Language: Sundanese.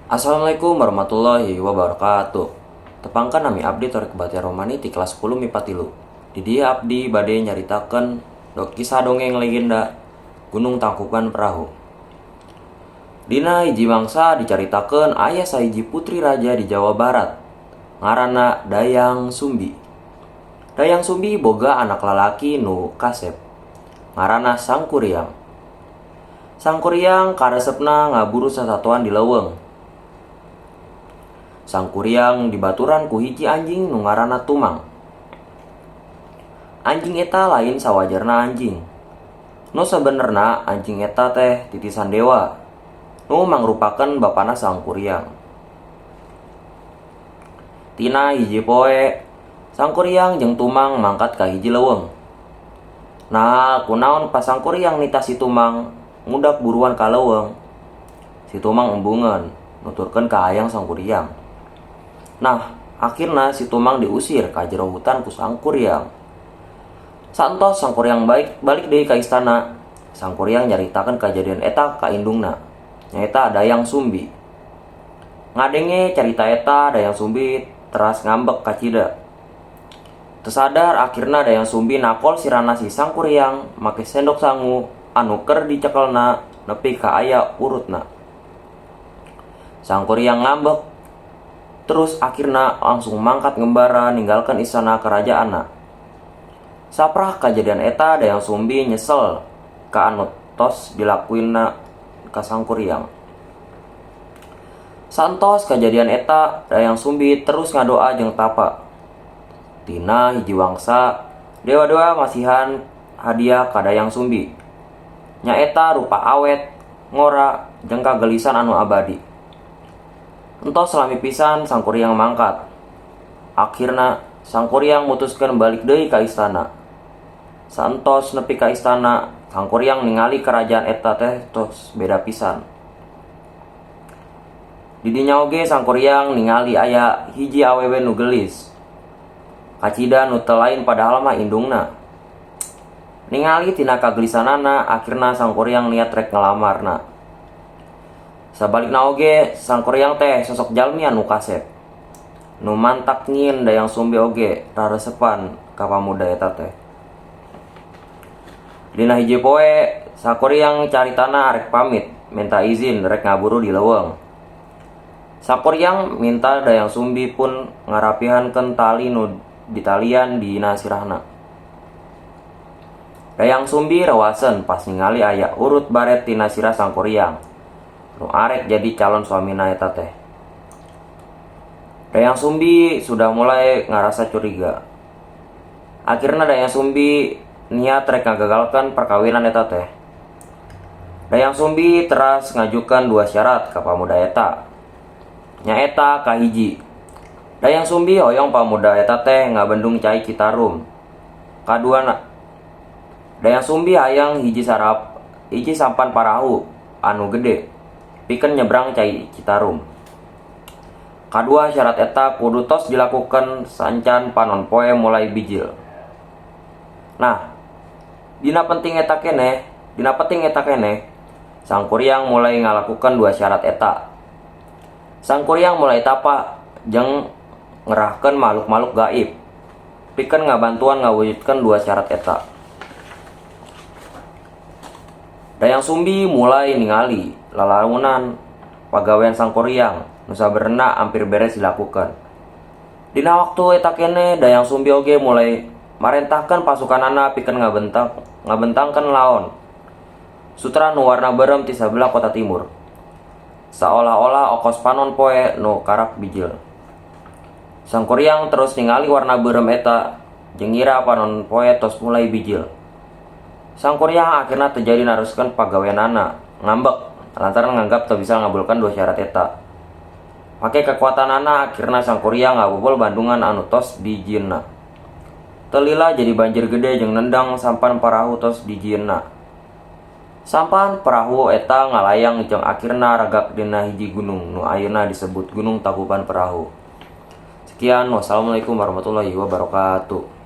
Assalamualaikum warahmatullahi wabarakatuh. Tepangkan nami abdi torek batia romani ti kelas 10 MIPA 3. Di dia abdi bade nyaritaken kisah dongeng legenda Gunung Tangkuban Perahu. Dina hiji mangsa dicaritakeun aya sahiji putri raja di Jawa Barat. Ngaranna Dayang Sumbi. Dayang Sumbi boga anak lalaki nu kasep. Ngaranna Sangkuriang. Sangkuriang karesepna ngaburu sasatuan di leuweung. Sangkuriang dibaturan ku hiji anjing nu ngaranna Tumang. Anjing eta lain sawajarna anjing. Nu sabenerna anjing eta teh titisan dewa nu mangrupakeun bapana Sangkuriang. Tina hiji poe Sangkuriang jeung Tumang mangkat ka hiji leuweung. Nah, kunaon pas Sangkuriang nita si Tumang ngudak buruan ka leuweung. Si Tumang embungeun nuturkeun ka hayang Sangkuriang. Nah, akhirna si Tumang diusir ka jero hutan ku Sangkuriang. Santos Sangkuriang balik deui ka istana. Sangkuriang nyaritakeun kajadian eta ka indungna, nyaeta Dayang Sumbi. Ngadenge carita eta Dayang Sumbi teras ngambek ka cida. Teu sadar akhirna Dayang Sumbi nakol sirana si Sangkuriang make sendok sangu anu keur dicekelna nepi ka aya urutna. Sangkuriang ngambek terus akhirna langsung mangkat ngembara ninggalkan istana kerajaanna. Saprah kejadian eta Dayang Sumbi nyesel ka anu tos dilakuinna ka Sangkuriang. Santos kejadian eta Dayang Sumbi terus ngadoa jeung tapa. Tina hiji wangsa dewa-dewa masihan hadiah ka Dayang Sumbi. Nyaeta rupa awet, ngora, jeung kagelisan anu abadi. Entos selami pisan Sangkuriang mangkat. Akhirna Sangkuriang mutuskeun balik deui ka istana. Santos nepi ka istana, Sangkuriang ningali kerajaan eta teh tos beda pisan. Di dinya oge Sangkuriang ningali aya hiji awewe nu gelis. Kacida nu teu lain padahal mah indungna. Ningali tina kagelisanana, akhirna Sangkuriang niat rek ngelamarna. Sabalikna oge Sangkuriang teh sosok jalmi anu kasep. Nu mantak nyieun Dayang Sumbi oge raresepan ka pamuda eta teh. Dina hiji poe Sangkuriang caritana arek pamit minta izin rek ngaburu di leuweung. Sangkuriang minta Dayang Sumbi pun ngarapihankeun tali nu ditalian dina sirahna. Dayang Sumbi rewasen pas ningali aya urut baret tina sirah Sangkuriang nu arek jadi calon suamina eta teh. Dayang Sumbi sudah mulai ngarasa curiga. Akhirna Dayang Sumbi niat rek ngagagalkeun perkawinan eta teh. Dayang Sumbi teras ngajukan dua syarat ka pamuda eta. Nyaeta kahiji, Dayang Sumbi hoyong pamuda eta teh ngabendung cai Citarum. Kaduana, Dayang Sumbi hayang hiji sampan parahu anu gede pikeun nyebrang cai Citarum. Kadua syarat eta kudu tos dilakukan sancan panon poe mulai bijil. Nah, dina penting eta keneh Sangkuriang mulai ngalakukan dua syarat eta. Sangkuriang mulai tapa jeung ngerahkeun makhluk-makhluk gaib pikeun ngabantuan ngawujudkeun dua syarat eta. Dayang Sumbi mulai ningali lalaunan pagawean Sangkuriang nu sabenerna hampir beres dilakukan. Dina waktu eta keneh Dayang Sumbi oge mulai marentahkeun pasukanana pikeun ngabentangkeun laon sutra nu warna beureum ti sabelah kota timur. Seolah-olah okos panon poe nu karak bijil. Sangkuriang terus ningali warna beureum eta jeung ngira panon poe tos mulai bijil. Sangkuriang akhirna teu jadi naruskeun pagaweanana, ngambek lantaran nganggap teu bisa ngabulkan dua syarat eta. Make kekuatanana akhirna Sangkuriang ngabobol bandungan anu tos dijieunna. Teu lila jadi banjir gede jeung nendang sampan parahu tos dijieunna. Sampan perahu eta ngalayang jeung akhirna ragak dina hiji gunung nu ayeuna disebut Gunung Tangkuban Perahu. Sekian, wassalamualaikum warahmatullahi wabarakatuh.